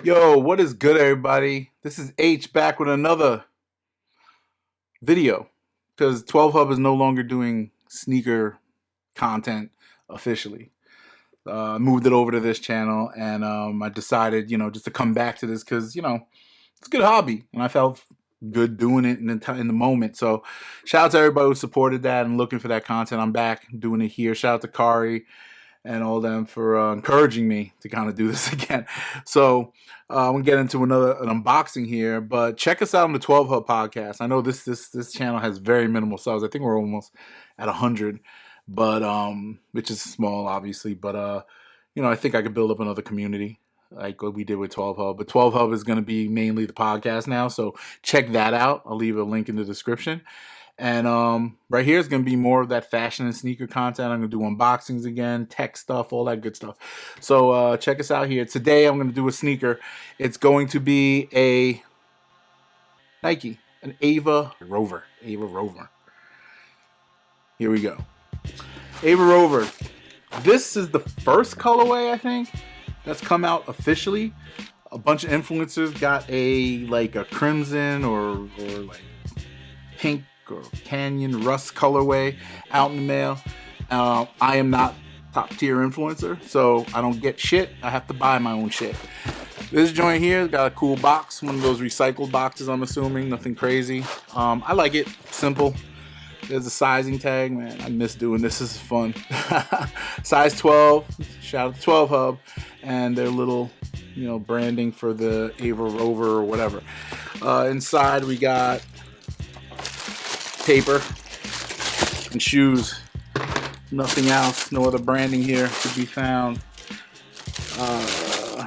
Yo, what is good, everybody? This is H back with another video because 12 Hub is no longer doing sneaker content officially. I moved it over to this channel, and I decided, just to come back to this because, it's a good hobby, and I felt good doing it in the moment. So, shout out to everybody who supported that and looking for that content. I'm back doing it here. Shout out to Kari and all them for encouraging me to kind of do this again. So I'm gonna get into an unboxing here, but check us out on the 12 Hub podcast. I know this channel has very minimal subs. I think we're almost at 100, but which is small, obviously. But I think I could build up another community like what we did with 12 Hub. But 12 Hub is going to be mainly the podcast now, so check that out. I'll leave a link in the description. And right here is going to be more of that fashion and sneaker content. I'm going to do unboxings again, tech stuff, all that good stuff. So check us out here. Today I'm going to do a sneaker. It's going to be a Nike, an Ava Rover. Ava Rover. Here we go. Ava Rover. This is the first colorway, I think, that's come out officially. A bunch of influencers got a crimson or like pink or canyon rust colorway out in the mail. I am not top tier influencer, so I don't get shit. I have to buy my own shit. This joint here got a cool box, one of those recycled boxes, I'm assuming, nothing crazy. I like it, simple. There's a sizing tag, man. I miss doing this. This is fun. Size 12. Shout out to 12 Hub and their little, branding for the Ava Rover or whatever. Inside we got paper and shoes. Nothing else. No other branding here to be found. I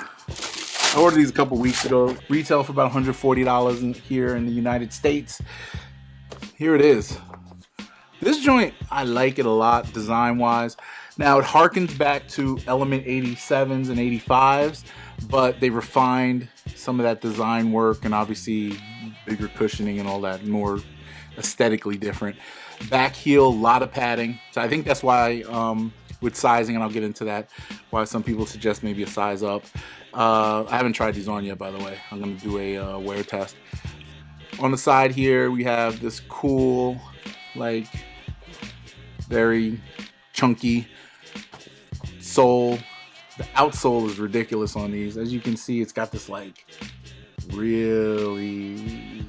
ordered these a couple weeks ago. Retail for about $140 here in the United States. Here it is. This joint, I like it a lot design-wise. Now, it harkens back to Element 87s and 85s, but they refined some of that design work and obviously bigger cushioning and all that, more aesthetically different. Back heel, a lot of padding. So I think that's why, with sizing, and I'll get into that, why some people suggest maybe a size up. I haven't tried these on yet, by the way. I'm going to do a wear test. On the side here, we have this cool, very chunky sole. The outsole is ridiculous on these. As you can see, it's got this really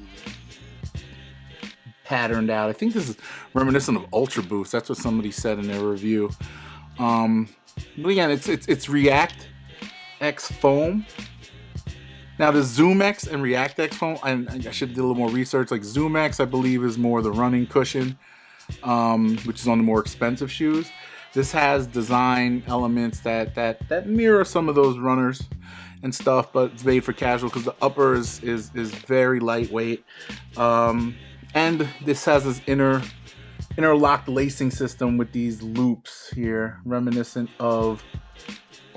patterned out. I think this is reminiscent of Ultra Boost. That's what somebody said in their review. But again, it's ReactX foam. Now the ZoomX and ReactX foam, I should do a little more research. Like ZoomX, I believe, is more the running cushion, which is on the more expensive shoes. This has design elements that mirror some of those runners and stuff, but it's made for casual because the upper is very lightweight. And this has this interlocked lacing system with these loops here, reminiscent of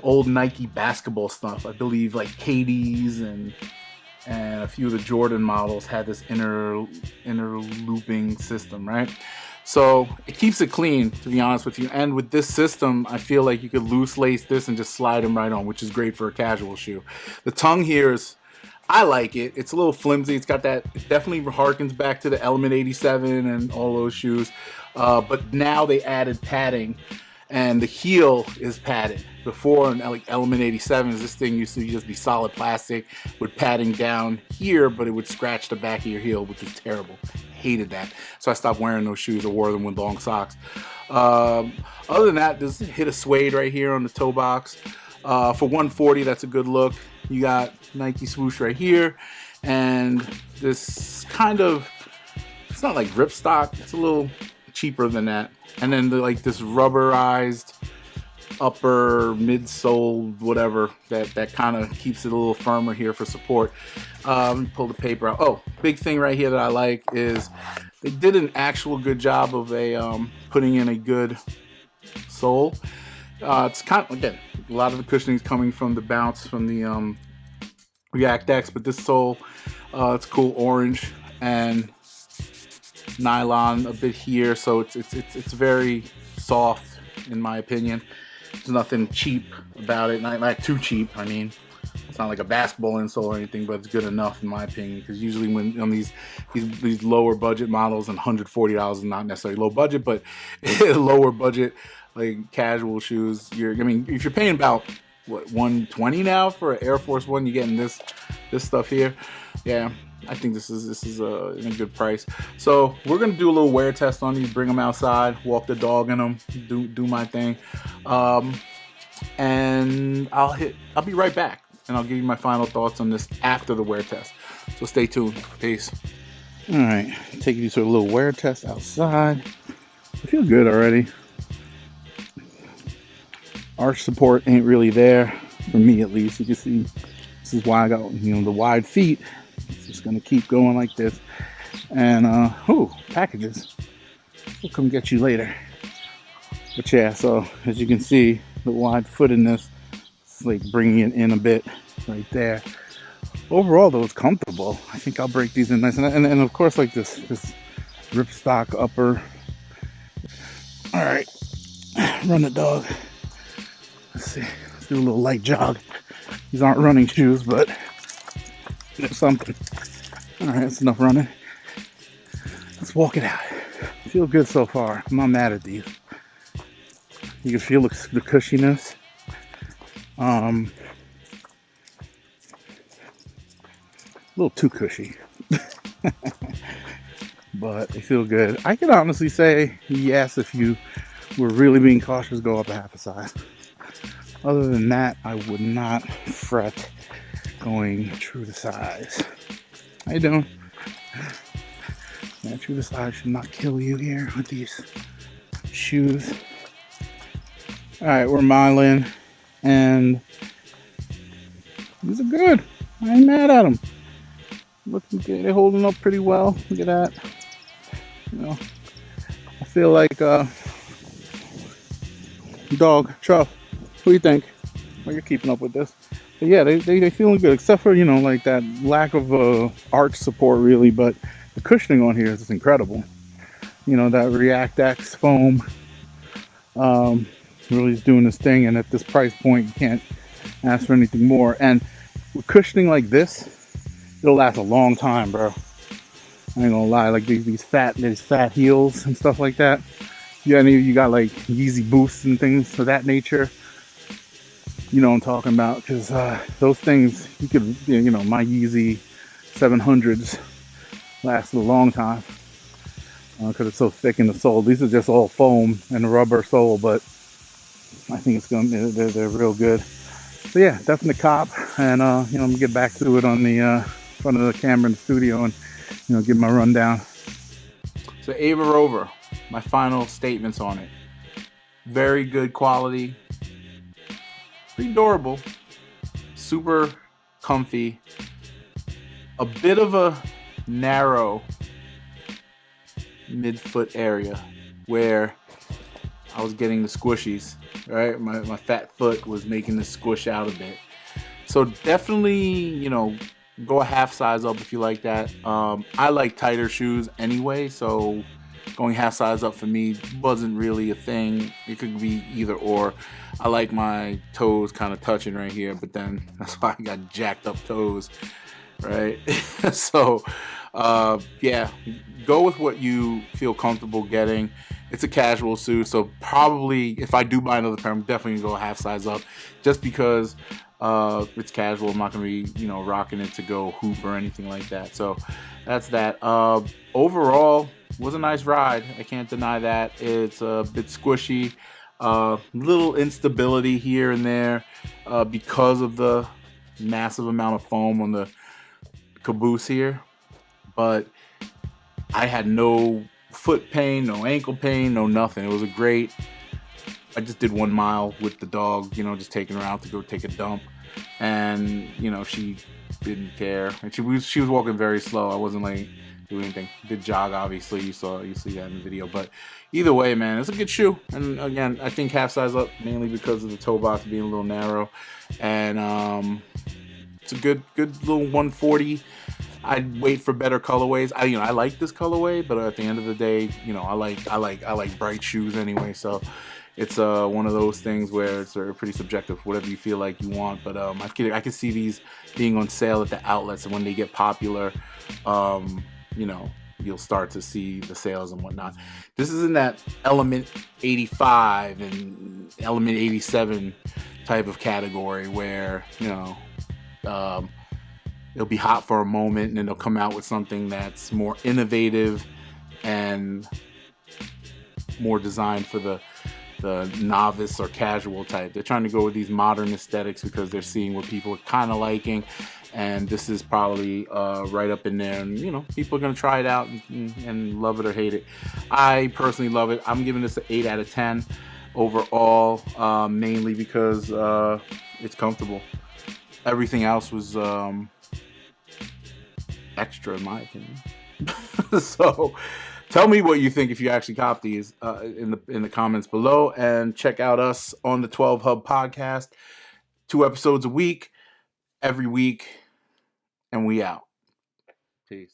old Nike basketball stuff. I believe like KD's and a few of the Jordan models had this inner looping system, right? So it keeps it clean, to be honest with you. And with this system, I feel like you could loose lace this and just slide them right on, which is great for a casual shoe. The tongue here is, I like it. It's a little flimsy. It's got that, it definitely harkens back to the Element 87 and all those shoes. But now they added padding, and the heel is padded. Before, in Element 87s, this thing used to just be solid plastic with padding down here, but it would scratch the back of your heel, which was terrible. Hated that. So I stopped wearing those shoes or wore them with long socks. Other than that, there's a hit of suede right here on the toe box. For $140, that's a good look. You got Nike swoosh right here, and this kind of, it's not like ripstop, it's a little cheaper than that. And then this rubberized upper midsole, whatever, that kind of keeps it a little firmer here for support. Pull the paper out. Oh, big thing right here that I like is they did an actual good job of putting in a good sole. It's kind of, again, a lot of the cushioning is coming from the bounce from the ReactX, but this sole, it's cool orange and nylon a bit here, so it's very soft in my opinion. There's nothing cheap about it, not too cheap, I mean. It's not like a basketball insole or anything, but it's good enough in my opinion. Because usually when on these lower budget models, and $140 is not necessarily low budget, but lower budget like casual shoes, I mean, if you're paying about what, 120 now for an Air Force One, you're getting this stuff here. Yeah, I think this is a good price. So we're gonna do a little wear test on these, bring them outside, walk the dog in them, do my thing, and I'll be right back, and I'll give you my final thoughts on this after the wear test. So stay tuned. Peace. All right, taking you to a little wear test outside. I feel good already. Arch support ain't really there for me, at least. You can see this is why I got, the wide feet. It's just gonna keep going like this. And packages. We'll come get you later. But yeah, so as you can see, the wide footedness, it's like bringing it in a bit right there. Overall, though, it's comfortable. I think I'll break these in nice, and of course, like this ripstop upper. All right, run the dog. Let's see. Let's do a little light jog. These aren't running shoes, but there's something. All right, that's enough running. Let's walk it out. Feel good so far. I'm not mad at these. You can feel the cushiness. A little too cushy. But they feel good. I can honestly say yes, if you were really being cautious, go up a half a size. Other than that, I would not fret going true to size. How you doing? Yeah, true to size should not kill you here with these shoes. All right, we're miling, and these are good. I ain't mad at them. Looking good. They're holding up pretty well. Look at that. I feel like dog, Chuff. What do you think? Well, you're keeping up with this. But yeah, they feeling good, except for, like that lack of arch support really, but the cushioning on here is just incredible. That ReactX foam really is doing this thing, and at this price point, you can't ask for anything more. And with cushioning like this, it'll last a long time, bro. I ain't gonna lie, like these fat heels and stuff like that. Yeah, you got like Yeezy boosts and things of that nature. You know what I'm talking about, because those things, you could, my Yeezy 700s lasted a long time because it's so thick in the sole. These are just all foam and a rubber sole, but I think they're real good. So yeah, definitely cop, and I'm gonna get back to it on the front of the camera in the studio and give my rundown. So Ava Rover, my final statements on it. Very good quality. Pretty durable, super comfy, a bit of a narrow mid-foot area where I was getting the squishies, right? My fat foot was making the squish out a bit. So definitely, go a half size up if you like that. I like tighter shoes anyway, so going half size up for me wasn't really a thing. It could be either or. I like my toes kind of touching right here, but then that's why I got jacked up toes, right? So yeah, go with what you feel comfortable getting. It's a casual suit, so probably if I do buy another pair, I'm definitely gonna go a half size up, just because it's casual. I'm not gonna be rocking it to go hoop or anything like that. So that's that. Overall, was a nice ride. I can't deny that. It's a bit squishy, little instability here and there because of the massive amount of foam on the caboose here, but I had no foot pain, no ankle pain, no nothing. It was a great. I just did 1 mile with the dog, just taking her out to go take a dump, and she didn't care, and she was walking very slow. I wasn't like doing anything. Did jog, obviously. You see that in the video, but either way, man, it's a good shoe. And again, I think half size up mainly because of the toe box being a little narrow, and it's a good little 140. I'd wait for better colorways. I like this colorway, but at the end of the day, I like bright shoes anyway. So it's one of those things where it's pretty subjective, whatever you feel like you want. But I can see these being on sale at the outlets, and when they get popular, you know, you'll start to see the sales and whatnot. This is in that Element 85 and Element 87 type of category where, you know, it'll be hot for a moment and then they'll come out with something that's more innovative and more designed for the novice or casual type. They're trying to go with these modern aesthetics because they're seeing what people are kind of liking, and this is probably right up in there, and you know, people are gonna try it out and love it or hate it. I personally love it. I'm giving this an 8 out of 10 overall, mainly because it's comfortable. Everything else was extra in my opinion. So tell me what you think if you actually cop these in the comments below, and check out us on the 12 Hub podcast. 2 episodes a week, every week, and we out. Peace.